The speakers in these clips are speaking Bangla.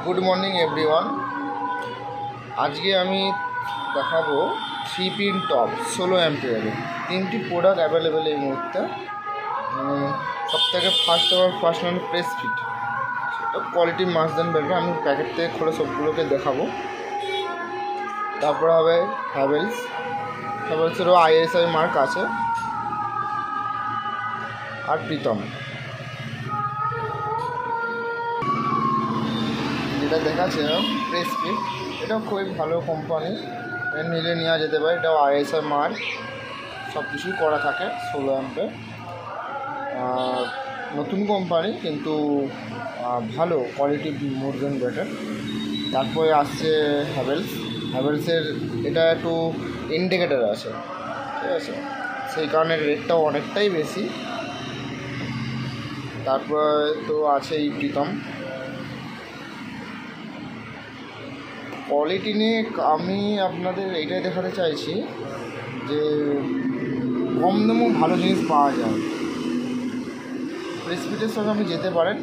Good morning everyone. আজকে আমি দেখাবো 3 পিন টপ 16 অ্যাম্পিয়ারের 3টি প্রোডাক্ট অ্যাভেলেবেল এই মুহূর্তে। সবথেকে ফার্স্ট নাম প্রেস ফিট, সেটা কোয়ালিটি মাস দেন বেটার। আমি প্যাকেট থেকে খুলে সবগুলোকে দেখাবো। তারপরে হবে হ্যাভেলসেরও ISI মার্ক আছে, আর প্রীতম। যেটা দেখাচ্ছে প্রেস ফিট, এটাও খুবই ভালো কোম্পানি, নিলে নেওয়া যেতে পারে। এটাও ISI মার্ক, সব কিছুই করা থাকে 16 অ্যাম্পে। নতুন কোম্পানি কিন্তু ভালো কোয়ালিটি, মোর দেন বেটার। তারপরে আসছে হ্যাভেলসের, এটা একটু ইন্ডিকেটার আছে, ঠিক আছে, সেই কারণে রেটটাও অনেকটাই বেশি। তারপরে তো আছে এই প্রীতম। কোয়ালিটি নিয়ে আমি আপনাদের এইটাই দেখাতে চাইছি যে কম দামেও ভালো জিনিস পাওয়া যায়। প্রেস ফিটের সঙ্গে আপনি যেতে পারেন,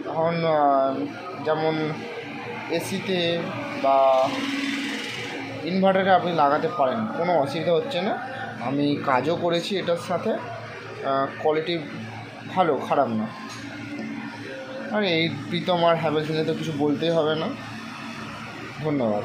এখন যেমন এসিতে বা ইনভার্টারে আপনি লাগাতে পারেন, কোনো অসুবিধা হচ্ছে না। আমি কাজও করেছি এটার সাথে, কোয়ালিটি ভালো, খারাপ না। আর এই প্রীতম আর হ্যাভেলস নিয়ে তো কিছু বলতেই হবে না। ধন্যবাদ।